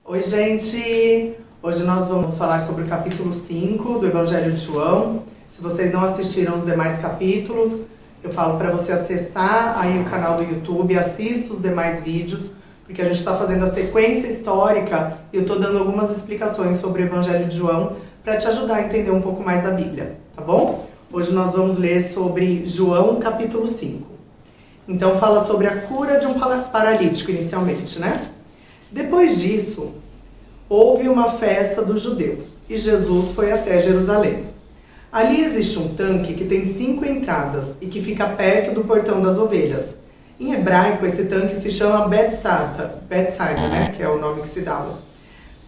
Oi, gente! Hoje nós vamos falar sobre o capítulo 5 do Evangelho de João. Se vocês não assistiram os demais capítulos, eu falo para você acessar aí o canal do YouTube, assista os demais vídeos, porque a gente está fazendo a sequência histórica e eu estou dando algumas explicações sobre o Evangelho de João para te ajudar a entender um pouco mais da Bíblia, tá bom? Hoje nós vamos ler sobre João capítulo 5. Então fala sobre a cura de um paralítico inicialmente, né? Depois disso, houve uma festa dos judeus e Jesus foi até Jerusalém. Ali existe um tanque que tem 5 entradas e que fica perto do portão das ovelhas. Em hebraico, esse tanque se chama Betsaida, né? Que é o nome que se dava.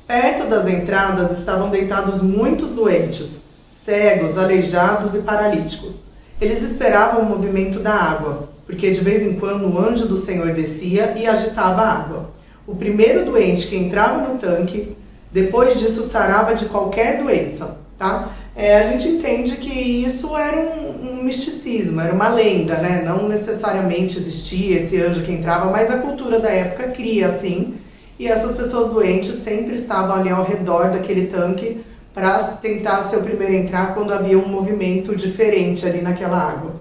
Perto das entradas estavam deitados muitos doentes, cegos, aleijados e paralíticos. Eles esperavam o movimento da água, porque de vez em quando o anjo do Senhor descia e agitava a água. O primeiro doente que entrava no tanque, depois disso sarava de qualquer doença, tá? A gente entende que isso era um misticismo, era uma lenda, né? Não necessariamente existia esse anjo que entrava, mas a cultura da época cria assim. E essas pessoas doentes sempre estavam ali ao redor daquele tanque para tentar ser o primeiro a entrar quando havia um movimento diferente ali naquela água.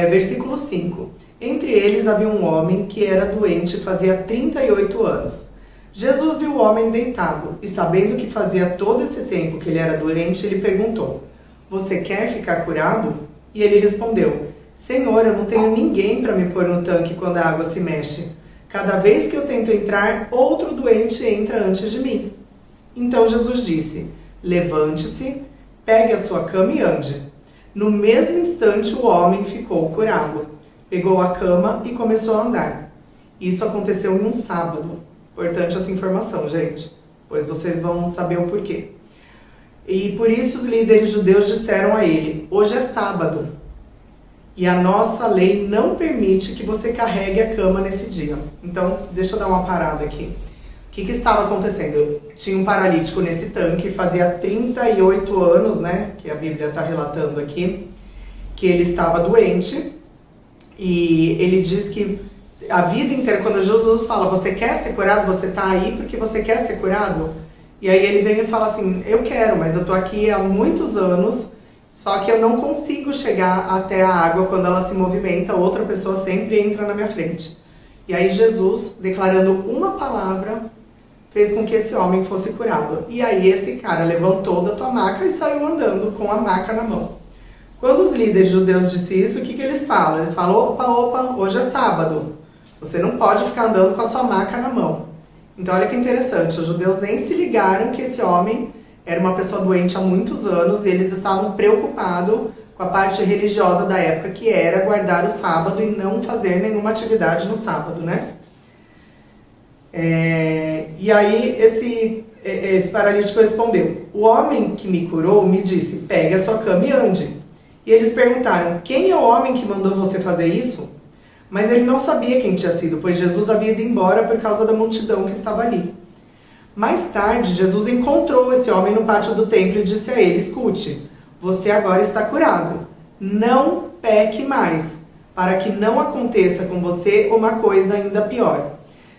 Versículo 5. Entre eles havia um homem que era doente fazia 38 anos. Jesus viu o homem deitado e, sabendo que fazia todo esse tempo que ele era doente, ele perguntou: "Você quer ficar curado?" E ele respondeu: "Senhor, eu não tenho ninguém para me pôr no tanque quando a água se mexe. Cada vez que eu tento entrar, outro doente entra antes de mim." Então Jesus disse: "Levante-se, pegue a sua cama e ande." No mesmo instante, o homem ficou curado. Pegou a cama e começou a andar. Isso aconteceu em um sábado. Importante essa informação, gente, pois vocês vão saber o porquê. E por isso os líderes judeus disseram a ele: "Hoje é sábado, e a nossa lei não permite que você carregue a cama nesse dia." Então, deixa eu dar uma parada aqui. O que estava acontecendo? Tinha um paralítico nesse tanque, fazia 38 anos, né, que a Bíblia está relatando aqui, que ele estava doente. E ele diz que a vida inteira, quando Jesus fala: "Você quer ser curado?", você está aí porque você quer ser curado? E aí ele vem e fala assim: "Eu quero, mas eu estou aqui há muitos anos, só que eu não consigo chegar até a água quando ela se movimenta, outra pessoa sempre entra na minha frente." E aí Jesus, declarando uma palavra, fez com que esse homem fosse curado. E aí esse cara levantou da tua maca e saiu andando com a maca na mão. Quando os líderes judeus disseram isso, o que eles falam? Eles falam: opa, hoje é sábado. Você não pode ficar andando com a sua maca na mão. Então olha que interessante, os judeus nem se ligaram que esse homem era uma pessoa doente há muitos anos e eles estavam preocupados com a parte religiosa da época, que era guardar o sábado e não fazer nenhuma atividade no sábado, né? E aí esse paralítico respondeu: "O homem que me curou me disse: pegue a sua cama e ande." E eles perguntaram: "Quem é o homem que mandou você fazer isso?" Mas ele não sabia quem tinha sido, pois Jesus havia ido embora por causa da multidão que estava ali. Mais tarde, Jesus encontrou esse homem no pátio do templo e disse a ele: "Escute, você agora está curado. Não peque mais, para que não aconteça com você uma coisa ainda pior."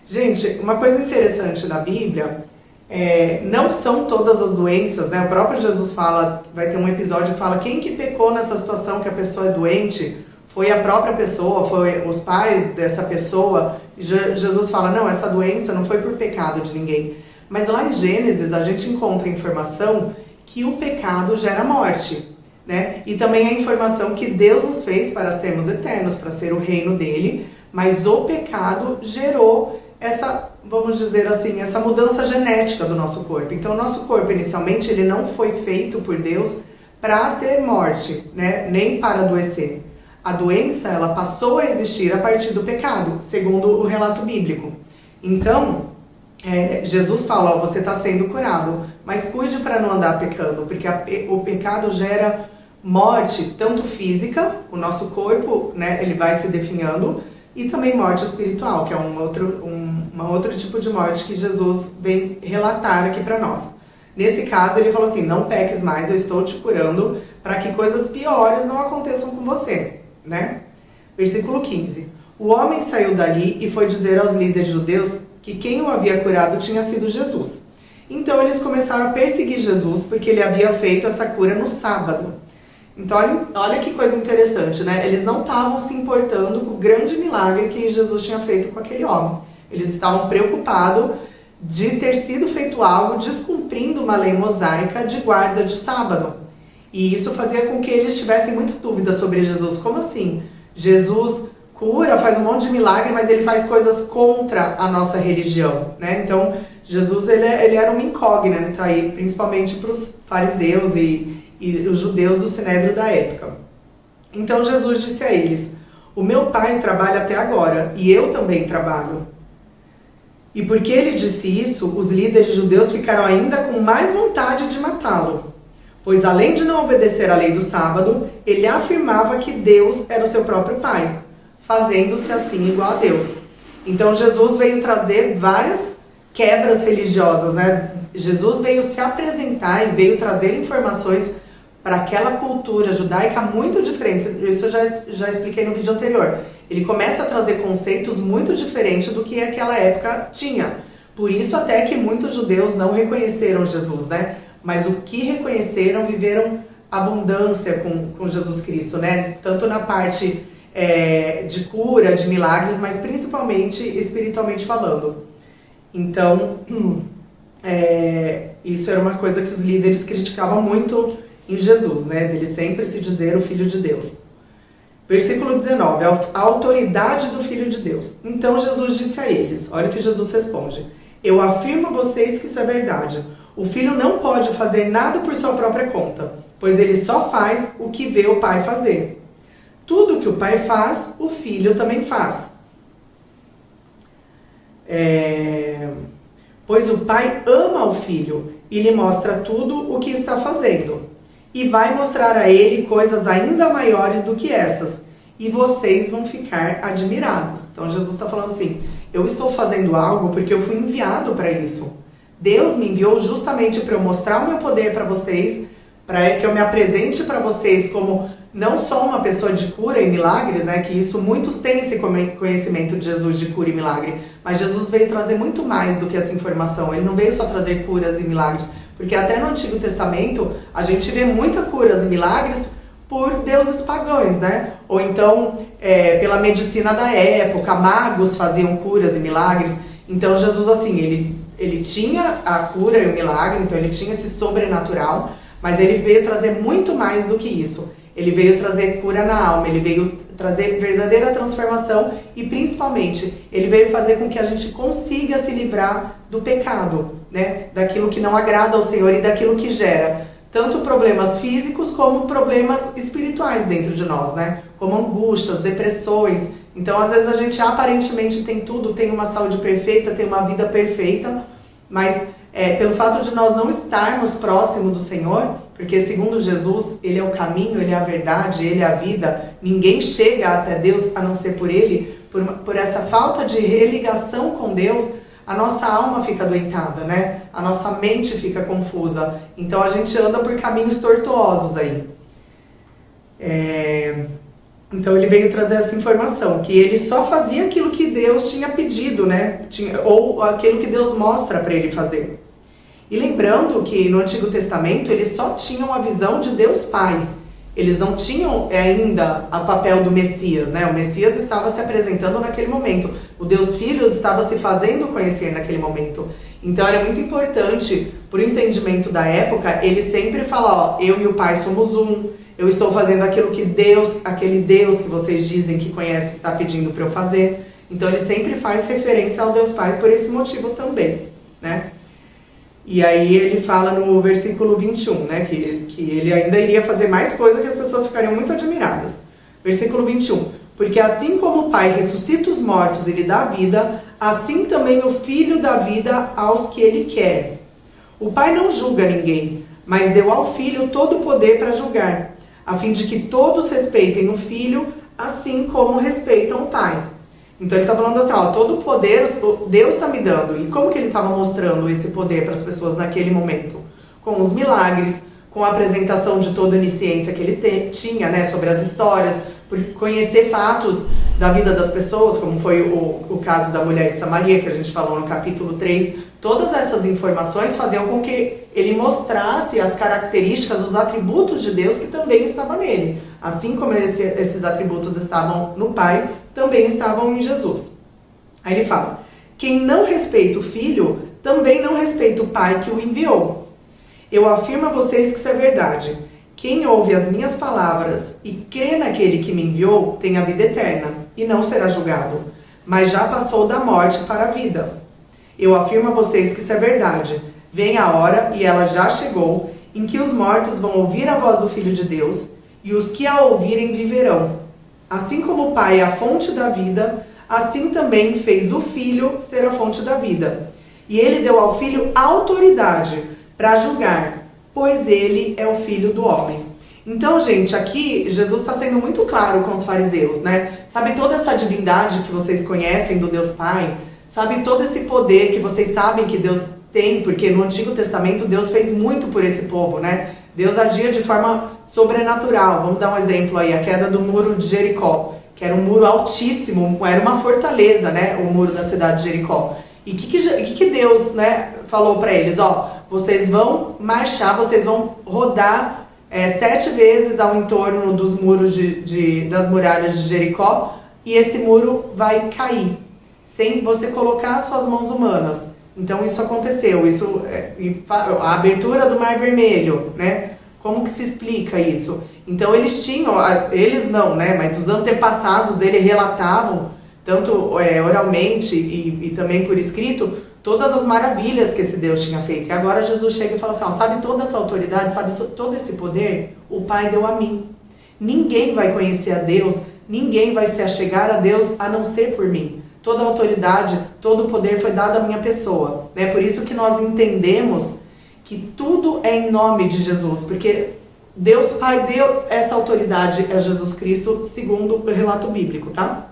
Gente, uma coisa interessante na Bíblia, não são todas as doenças, né? O próprio Jesus fala, vai ter um episódio que fala: quem que pecou nessa situação que a pessoa é doente? Foi a própria pessoa, foi os pais dessa pessoa? Jesus fala: não, essa doença não foi por pecado de ninguém. Mas lá em Gênesis a gente encontra informação que o pecado gera morte, né? E também a informação que Deus nos fez para sermos eternos, para ser o reino dele, mas o pecado gerou essa, vamos dizer assim, essa mudança genética do nosso corpo. Então, o nosso corpo, inicialmente, ele não foi feito por Deus para ter morte, né? Nem para adoecer. A doença, ela passou a existir a partir do pecado, segundo o relato bíblico. Então, Jesus fala: ó, você está sendo curado, mas cuide para não andar pecando, porque o pecado gera morte, tanto física, o nosso corpo, né, ele vai se definhando, e também morte espiritual, que é um outro tipo de morte que Jesus vem relatar aqui para nós. Nesse caso, ele falou assim: não peques mais, eu estou te curando para que coisas piores não aconteçam com você, né? Versículo 15. O homem saiu dali e foi dizer aos líderes judeus que quem o havia curado tinha sido Jesus. Então eles começaram a perseguir Jesus porque ele havia feito essa cura no sábado. Então olha que coisa interessante, né? Eles não estavam se importando com o grande milagre que Jesus tinha feito com aquele homem. Eles estavam preocupados de ter sido feito algo descumprindo uma lei mosaica de guarda de sábado. E isso fazia com que eles tivessem muita dúvida sobre Jesus. Como assim? Jesus cura, faz um monte de milagre, mas ele faz coisas contra a nossa religião, né? Então, Jesus, ele era uma incógnita aí, principalmente para os fariseus e os judeus do Sinédrio da época. Então, Jesus disse a eles: o meu pai trabalha até agora, e eu também trabalho. E porque ele disse isso, os líderes judeus ficaram ainda com mais vontade de matá-lo. Pois além de não obedecer à lei do sábado, ele afirmava que Deus era o seu próprio pai, fazendo-se assim igual a Deus. Então Jesus veio trazer várias quebras religiosas, né? Jesus veio se apresentar e veio trazer informações para aquela cultura judaica muito diferente. Isso eu já expliquei no vídeo anterior. Ele começa a trazer conceitos muito diferentes do que aquela época tinha. Por isso até que muitos judeus não reconheceram Jesus, né? Mas o que reconheceram, viveram abundância com Jesus Cristo, né? Tanto na parte de cura, de milagres, mas principalmente espiritualmente falando. Então, isso era uma coisa que os líderes criticavam muito em Jesus, né? Dele sempre se dizer o Filho de Deus. Versículo 19, a autoridade do Filho de Deus. Então Jesus disse a eles, olha o que Jesus responde: eu afirmo a vocês que isso é verdade. O Filho não pode fazer nada por sua própria conta, pois ele só faz o que vê o Pai fazer. Tudo que o Pai faz, o Filho também faz. Pois o Pai ama o Filho e lhe mostra tudo o que está fazendo. E vai mostrar a ele coisas ainda maiores do que essas. E vocês vão ficar admirados. Então Jesus está falando assim: eu estou fazendo algo porque eu fui enviado para isso. Deus me enviou justamente para eu mostrar o meu poder para vocês, para que eu me apresente para vocês como não só uma pessoa de cura e milagres, né? Que isso muitos têm esse conhecimento de Jesus de cura e milagre. Mas Jesus veio trazer muito mais do que essa informação. Ele não veio só trazer curas e milagres. Porque até no Antigo Testamento a gente vê muitas curas e milagres por deuses pagãos, né? Ou então pela medicina da época, magos faziam curas e milagres. Então Jesus, assim, ele tinha a cura e o milagre, então ele tinha esse sobrenatural, mas ele veio trazer muito mais do que isso. Ele veio trazer cura na alma, ele veio trazer verdadeira transformação e principalmente ele veio fazer com que a gente consiga se livrar do pecado, né? Daquilo que não agrada ao Senhor e daquilo que gera tanto problemas físicos como problemas espirituais dentro de nós, né? Como angústias, depressões. Então às vezes a gente aparentemente tem tudo, tem uma saúde perfeita, tem uma vida perfeita, mas pelo fato de nós não estarmos próximo do Senhor, porque segundo Jesus, Ele é o caminho, Ele é a verdade, Ele é a vida, ninguém chega até Deus a não ser por Ele, por essa falta de religação com Deus, a nossa alma fica adoentada, né? A nossa mente fica confusa, então a gente anda por caminhos tortuosos aí. Então ele veio trazer essa informação, que ele só fazia aquilo que Deus tinha pedido, né? Ou aquilo que Deus mostra para ele fazer. E lembrando que no Antigo Testamento eles só tinham a visão de Deus Pai. Eles não tinham ainda o papel do Messias, né? O Messias estava se apresentando naquele momento. O Deus Filho estava se fazendo conhecer naquele momento. Então era muito importante, por entendimento da época, ele sempre fala, ó, eu e o Pai somos um. Eu estou fazendo aquilo que aquele Deus que vocês dizem que conhece, está pedindo para eu fazer. Então ele sempre faz referência ao Deus Pai por esse motivo também, né? E aí ele fala no versículo 21, né, que ele ainda iria fazer mais coisa que as pessoas ficariam muito admiradas. Versículo 21. Porque assim como o Pai ressuscita os mortos e lhe dá vida, assim também o Filho dá vida aos que ele quer. O Pai não julga ninguém, mas deu ao Filho todo o poder para julgar, a fim de que todos respeitem o Filho, assim como respeitam o Pai. Então ele está falando assim, ó, todo o poder Deus está me dando. E como que ele estava mostrando esse poder para as pessoas naquele momento? Com os milagres, com a apresentação de toda a onisciência que ele tinha, né, sobre as histórias, por conhecer fatos da vida das pessoas, como foi o caso da mulher de Samaria, que a gente falou no capítulo 3, todas essas informações faziam com que ele mostrasse as características, os atributos de Deus que também estavam nele. Assim como esses atributos estavam no Pai, também estavam em Jesus. Aí ele fala, quem não respeita o Filho, também não respeita o Pai que o enviou. Eu afirmo a vocês que isso é verdade. Quem ouve as minhas palavras e crê naquele que me enviou, tem a vida eterna, e não será julgado, mas já passou da morte para a vida. Eu afirmo a vocês que isso é verdade. Vem a hora, e ela já chegou, em que os mortos vão ouvir a voz do Filho de Deus, e os que a ouvirem viverão. Assim como o Pai é a fonte da vida, assim também fez o Filho ser a fonte da vida. E ele deu ao Filho autoridade para julgar, pois ele é o Filho do homem. Então, gente, aqui Jesus está sendo muito claro com os fariseus, né? Sabe toda essa divindade que vocês conhecem do Deus Pai? Sabe todo esse poder que vocês sabem que Deus tem? Porque no Antigo Testamento Deus fez muito por esse povo, né? Deus agia de forma sobrenatural. Vamos dar um exemplo aí, a queda do muro de Jericó, que era um muro altíssimo, era uma fortaleza, né? O muro da cidade de Jericó. E o que Deus, né, falou para eles? Ó, vocês vão marchar, vocês vão rodar 7 vezes ao entorno dos muros das muralhas de Jericó, e esse muro vai cair, sem você colocar suas mãos humanas. Então isso aconteceu, a abertura do Mar Vermelho, né? Como que se explica isso? Então eles não, né? Mas os antepassados dele relatavam, tanto oralmente e também por escrito, todas as maravilhas que esse Deus tinha feito. E agora Jesus chega e fala assim, ó, sabe toda essa autoridade, sabe todo esse poder? O Pai deu a mim. Ninguém vai conhecer a Deus, ninguém vai se achegar a Deus a não ser por mim. Toda a autoridade, todo o poder foi dado à minha pessoa. Né? Por isso que nós entendemos que tudo é em nome de Jesus, porque Deus Pai deu essa autoridade a Jesus Cristo, segundo o relato bíblico, tá?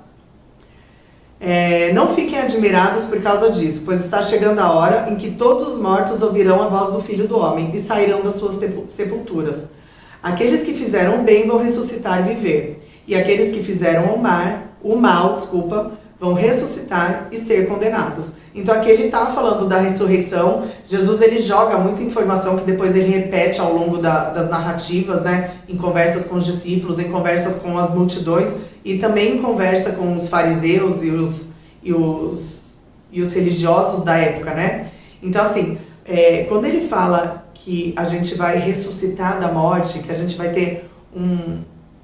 Não fiquem admirados por causa disso, pois está chegando a hora em que todos os mortos ouvirão a voz do Filho do Homem e sairão das suas sepulturas. Aqueles que fizeram o bem vão ressuscitar e viver, e aqueles que fizeram o mal, vão ressuscitar e ser condenados. Então aqui ele está falando da ressurreição. Jesus ele joga muita informação que depois ele repete ao longo das narrativas, né? Em conversas com os discípulos, em conversas com as multidões e também em conversa com os fariseus e os religiosos da época, né? Então assim, quando ele fala que a gente vai ressuscitar da morte, que a gente vai ter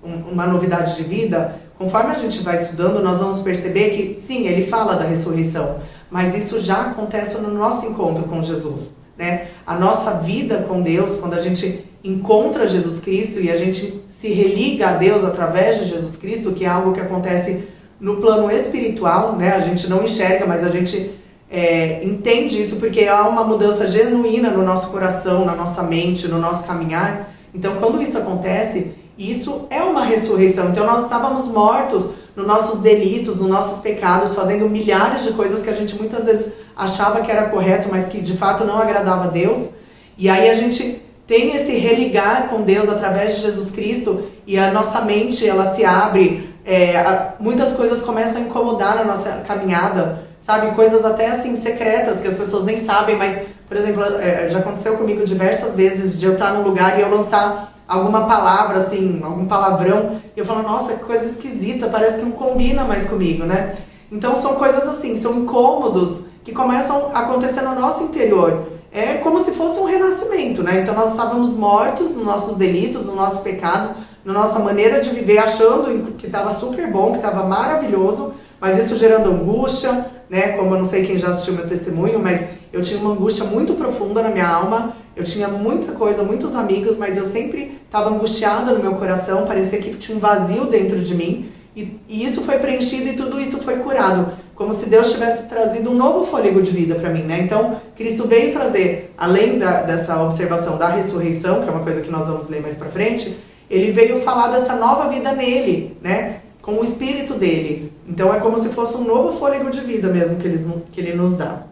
uma novidade de vida, conforme a gente vai estudando, nós vamos perceber que, sim, ele fala da ressurreição, mas isso já acontece no nosso encontro com Jesus, né? A nossa vida com Deus, quando a gente encontra Jesus Cristo e a gente se religa a Deus através de Jesus Cristo, que é algo que acontece no plano espiritual, né? A gente não enxerga, mas a gente entende isso porque há uma mudança genuína no nosso coração, na nossa mente, no nosso caminhar. Então, quando isso acontece, isso é uma ressurreição. Então nós estávamos mortos nos nossos delitos, nos nossos pecados, fazendo milhares de coisas que a gente muitas vezes achava que era correto, mas que de fato não agradava a Deus. E aí a gente tem esse religar com Deus através de Jesus Cristo e a nossa mente ela se abre, muitas coisas começam a incomodar na nossa caminhada, sabe? Coisas até assim secretas que as pessoas nem sabem, mas, por exemplo, já aconteceu comigo diversas vezes de eu estar num lugar e eu lançar alguma palavra, assim, algum palavrão, e eu falo, nossa, que coisa esquisita, parece que não combina mais comigo, né? Então são coisas assim, são incômodos que começam a acontecer no nosso interior. É como se fosse um renascimento, né? Então nós estávamos mortos nos nossos delitos, nos nossos pecados, na nossa maneira de viver, achando que estava super bom, que estava maravilhoso, mas isso gerando angústia, né? Como eu não sei quem já assistiu meu testemunho, mas eu tinha uma angústia muito profunda na minha alma. Eu tinha muita coisa, muitos amigos, mas eu sempre estava angustiada no meu coração, parecia que tinha um vazio dentro de mim, e isso foi preenchido e tudo isso foi curado, como se Deus tivesse trazido um novo fôlego de vida para mim, né? Então, Cristo veio trazer, além dessa observação da ressurreição, que é uma coisa que nós vamos ler mais para frente, ele veio falar dessa nova vida nele, né? Com o Espírito dele. Então, é como se fosse um novo fôlego de vida mesmo que ele nos dá.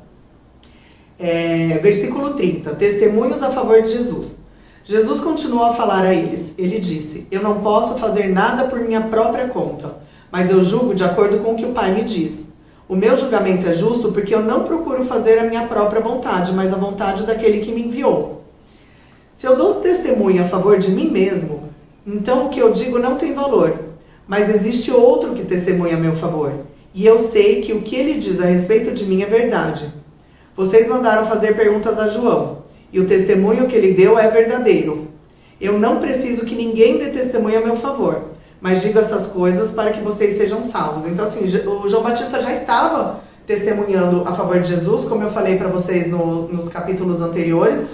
Versículo 30, testemunhos a favor de Jesus. Jesus continuou a falar a eles. Ele disse, eu não posso fazer nada por minha própria conta. mas eu julgo de acordo com o que o Pai me diz. O meu julgamento é justo porque eu não procuro fazer a minha própria vontade, mas a vontade daquele que me enviou. Se eu dou testemunho a favor de mim mesmo, então o que eu digo não tem valor, mas existe outro que testemunha a meu favor, e eu sei que o que ele diz a respeito de mim é verdade. Vocês mandaram fazer perguntas a João, e o testemunho que ele deu é verdadeiro. Eu não preciso que ninguém dê testemunho a meu favor, mas digo essas coisas para que vocês sejam salvos. Então, assim, o João Batista já estava testemunhando a favor de Jesus, como eu falei para vocês nos capítulos anteriores.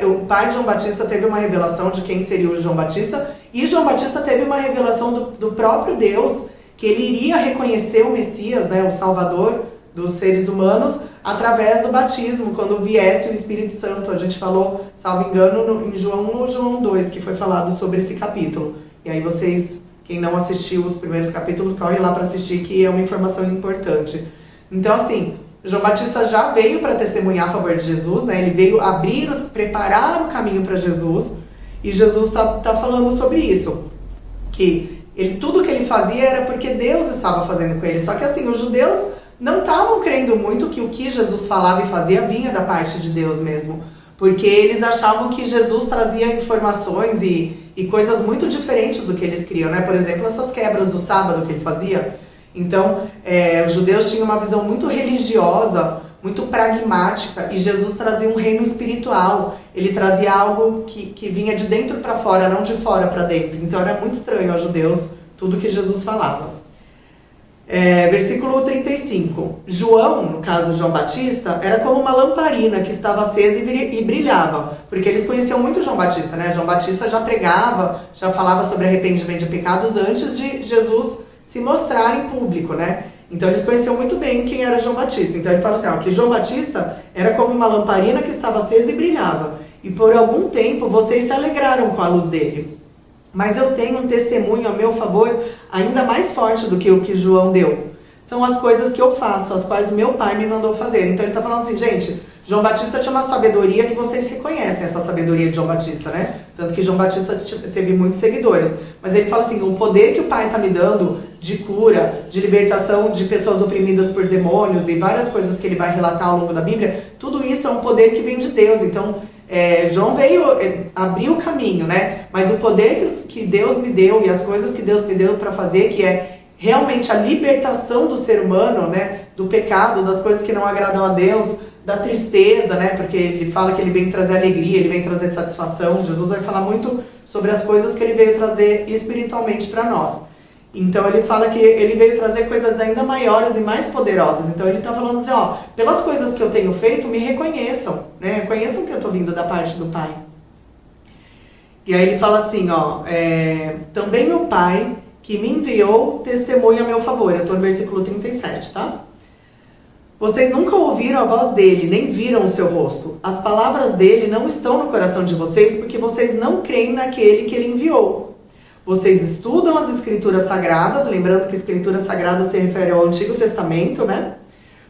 O pai de João Batista teve uma revelação de quem seria o João Batista, e João Batista teve uma revelação do próprio Deus, que ele iria reconhecer o Messias, né, o Salvador dos seres humanos, através do batismo, quando viesse o Espírito Santo. A gente falou, salvo engano, em João 2, que foi falado sobre esse capítulo. E aí vocês, quem não assistiu os primeiros capítulos, corre lá para assistir, que é uma informação importante. Então, assim, João Batista já veio para testemunhar a favor de Jesus, né? Ele veio preparar o caminho para Jesus, e Jesus tá falando sobre isso, que tudo que ele fazia era porque Deus estava fazendo com ele. Só que, assim, os judeus não estavam crendo muito que o que Jesus falava e fazia vinha da parte de Deus mesmo, porque eles achavam que Jesus trazia informações e coisas muito diferentes do que eles criam, né? Por exemplo, essas quebras do sábado que ele fazia. Então, os judeus tinham uma visão muito religiosa, muito pragmática, e Jesus trazia um reino espiritual. Ele trazia algo que vinha de dentro para fora, não de fora para dentro. Então era muito estranho aos judeus tudo que Jesus falava. Versículo 35. João, no caso João Batista, era como uma lamparina que estava acesa e brilhava, porque eles conheciam muito João Batista, né? João Batista já pregava, já falava sobre arrependimento de pecados antes de Jesus se mostrar em público, né? Então eles conheciam muito bem quem era João Batista. Então ele fala assim, que João Batista era como uma lamparina que estava acesa e brilhava, e por algum tempo vocês se alegraram com a luz dele. Mas eu tenho um testemunho a meu favor ainda mais forte do que o que João deu. São as coisas que eu faço, as quais o meu pai me mandou fazer. Então ele está falando assim, gente, João Batista tinha uma sabedoria que vocês reconhecem, essa sabedoria de João Batista, né? Tanto que João Batista teve muitos seguidores. Mas ele fala assim, o poder que o pai está me dando de cura, de libertação de pessoas oprimidas por demônios e várias coisas que ele vai relatar ao longo da Bíblia, tudo isso é um poder que vem de Deus. Então, João veio abrir o caminho, né? Mas o poder que Deus me deu e as coisas que Deus me deu para fazer, que é realmente a libertação do ser humano, né? Do pecado, das coisas que não agradam a Deus, da tristeza, né? Porque ele fala que ele vem trazer alegria, ele vem trazer satisfação. Jesus vai falar muito sobre as coisas que ele veio trazer espiritualmente para nós. Então ele fala que ele veio trazer coisas ainda maiores e mais poderosas. Então ele está falando assim, pelas coisas que eu tenho feito, me reconheçam, né? Reconheçam que eu estou vindo da parte do Pai. E aí ele fala assim, também o Pai que me enviou testemunha a meu favor. Eu estou no versículo 37, tá? Vocês nunca ouviram a voz dele, nem viram o seu rosto. As palavras dele não estão no coração de vocês, porque vocês não creem naquele que ele enviou. Vocês estudam as Escrituras Sagradas, lembrando que Escritura Sagrada se refere ao Antigo Testamento, né?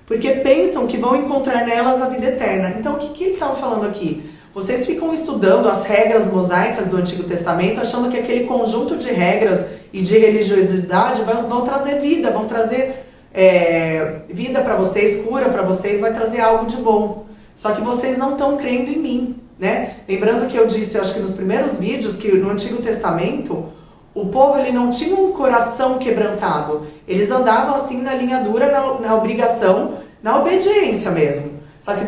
Porque pensam que vão encontrar nelas a vida eterna. Então, o que ele estava falando aqui? Vocês ficam estudando as regras mosaicas do Antigo Testamento, achando que aquele conjunto de regras e de religiosidade vão trazer vida, vão trazer vida para vocês, cura para vocês, vai trazer algo de bom. Só que vocês não estão crendo em mim, né? Lembrando que eu disse, acho que nos primeiros vídeos, que no Antigo Testamento, o povo ele não tinha um coração quebrantado. Eles andavam assim na linha dura, na obrigação, na obediência mesmo. Só que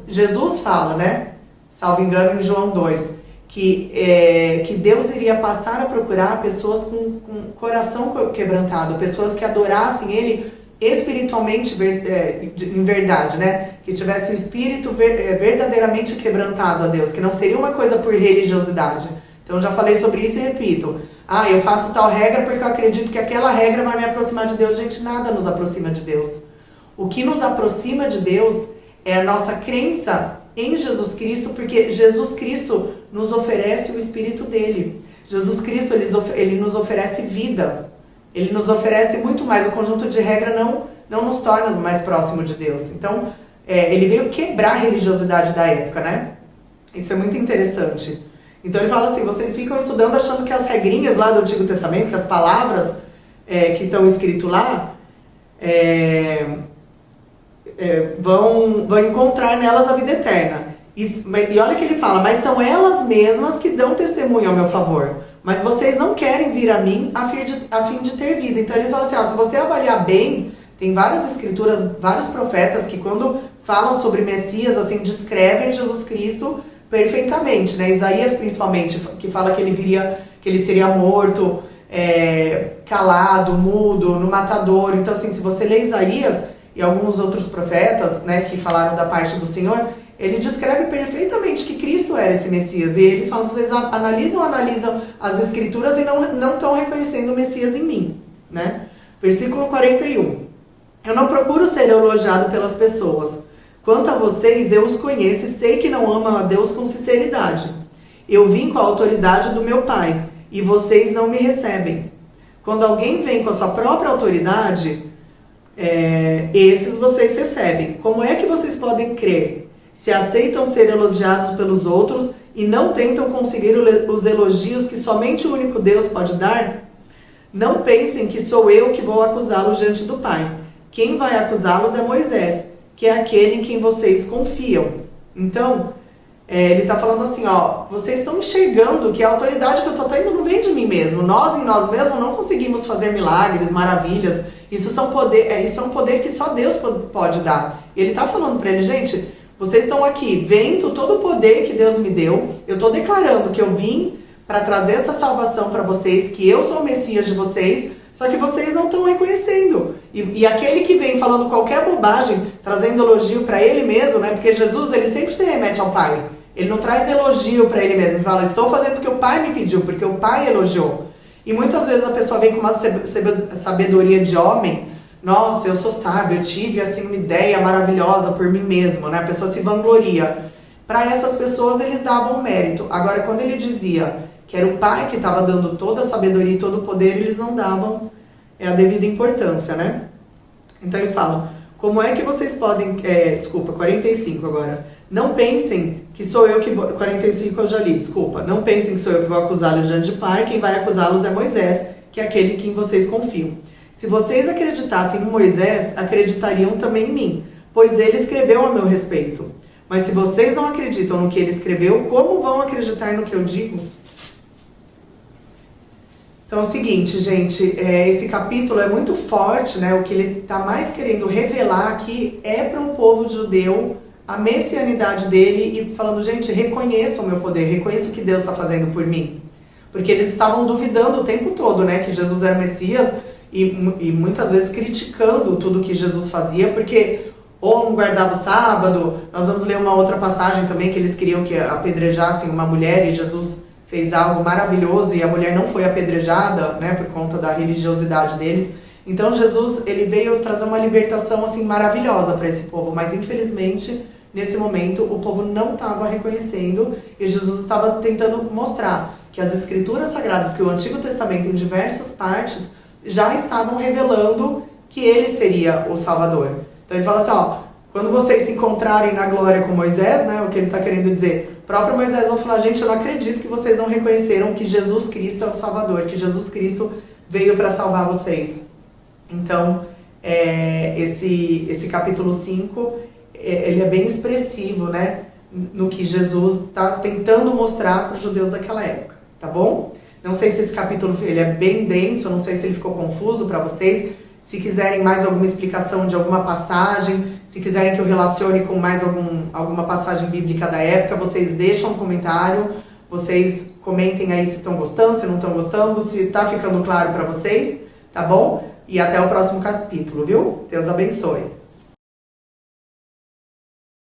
Jesus fala, né? Salvo engano em João 2, que Deus iria passar a procurar pessoas com coração quebrantado, pessoas que adorassem Ele espiritualmente, em verdade, né? Que tivesse o espírito verdadeiramente quebrantado a Deus, que não seria uma coisa por religiosidade. Então já falei sobre isso e repito. Eu faço tal regra porque eu acredito que aquela regra vai me aproximar de Deus. Gente, nada nos aproxima de Deus. O que nos aproxima de Deus é a nossa crença em Jesus Cristo, porque Jesus Cristo nos oferece o Espírito dele. Jesus Cristo, ele nos oferece vida. Ele nos oferece muito mais. O conjunto de regra não nos torna mais próximo de Deus. Então, ele veio quebrar a religiosidade da época, né? Isso é muito interessante. Então ele fala assim, vocês ficam estudando achando que as regrinhas lá do Antigo Testamento, que as palavras, que estão escritos lá, vão encontrar nelas a vida eterna. E olha que ele fala, mas são elas mesmas que dão testemunho ao meu favor. Mas vocês não querem vir a mim a fim de ter vida. Então ele fala assim, se você avaliar bem, tem várias escrituras, vários profetas que quando falam sobre Messias, assim, descrevem Jesus Cristo perfeitamente, né? Isaías principalmente, que fala que ele seria morto, calado, mudo, no matadouro. Então assim, se você lê Isaías e alguns outros profetas, né, que falaram da parte do Senhor, ele descreve perfeitamente que Cristo era esse Messias. E eles falam, vocês analisam as escrituras e não estão reconhecendo o Messias em mim, né? Versículo 41. Eu não procuro ser elogiado pelas pessoas. Quanto a vocês, eu os conheço e sei que não amam a Deus com sinceridade. Eu vim com a autoridade do meu Pai, e vocês não me recebem. Quando alguém vem com a sua própria autoridade, esses vocês recebem. Como é que vocês podem crer? Se aceitam ser elogiados pelos outros e não tentam conseguir os elogios que somente o único Deus pode dar? Não pensem que sou eu que vou acusá-los diante do Pai. Quem vai acusá-los é Moisés, que é aquele em quem vocês confiam. Então, ele está falando assim, vocês estão enxergando que a autoridade que eu estou tendo não vem de mim mesmo. Nós, em nós mesmos, não conseguimos fazer milagres, maravilhas. Isso é um poder que só Deus pode dar. E ele está falando para ele, gente, vocês estão aqui vendo todo o poder que Deus me deu. Eu estou declarando que eu vim para trazer essa salvação para vocês, que eu sou o Messias de vocês, só que vocês não estão reconhecendo. E aquele que vem falando qualquer bobagem, trazendo elogio para ele mesmo, né? Porque Jesus, ele sempre se remete ao Pai. Ele não traz elogio para ele mesmo. Ele fala, estou fazendo porque o Pai me pediu, porque o Pai elogiou. E muitas vezes a pessoa vem com uma sabedoria de homem. Nossa, eu sou sábio, eu tive assim uma ideia maravilhosa por mim mesmo, né? A pessoa se vangloria. Para essas pessoas eles davam mérito. Agora, quando ele dizia que era o Pai que estava dando toda a sabedoria e todo o poder, eles não davam a devida importância, né? Então ele fala, como é que vocês podem... 45 agora. Não pensem que sou eu que... 45 eu já li, desculpa. Não pensem que sou eu que vou acusá-los diante de Pai. Quem vai acusá-los é Moisés, que é aquele em quem vocês confiam. Se vocês acreditassem em Moisés, acreditariam também em mim, pois ele escreveu a meu respeito. Mas se vocês não acreditam no que ele escreveu, como vão acreditar no que eu digo? Então é o seguinte, gente, esse capítulo é muito forte, né? O que ele está mais querendo revelar aqui é para o povo judeu a messianidade dele e falando, gente, reconheçam o meu poder, reconheçam o que Deus está fazendo por mim. Porque eles estavam duvidando o tempo todo, né? Que Jesus era Messias e muitas vezes criticando tudo que Jesus fazia, porque ou não guardava o sábado. Nós vamos ler uma outra passagem também que eles queriam que apedrejassem uma mulher e Jesus fez algo maravilhoso e a mulher não foi apedrejada, né, por conta da religiosidade deles. Então Jesus, ele veio trazer uma libertação assim maravilhosa para esse povo, mas infelizmente nesse momento o povo não estava reconhecendo e Jesus estava tentando mostrar que as escrituras sagradas, que o Antigo Testamento em diversas partes já estavam revelando que ele seria o Salvador. Então ele fala assim, quando vocês se encontrarem na glória com Moisés, né, o que ele está querendo dizer, o próprio Moisés vai falar, gente, eu não acredito que vocês não reconheceram que Jesus Cristo é o Salvador, que Jesus Cristo veio para salvar vocês. Então, esse capítulo 5, ele é bem expressivo, né, no que Jesus está tentando mostrar para os judeus daquela época, tá bom? Não sei se esse capítulo ele é bem denso, não sei se ele ficou confuso para vocês. Se quiserem mais alguma explicação de alguma passagem, se quiserem que eu relacione com mais alguma passagem bíblica da época, vocês deixam um comentário, vocês comentem aí se estão gostando, se não estão gostando, se está ficando claro para vocês, tá bom? E até o próximo capítulo, viu? Deus abençoe.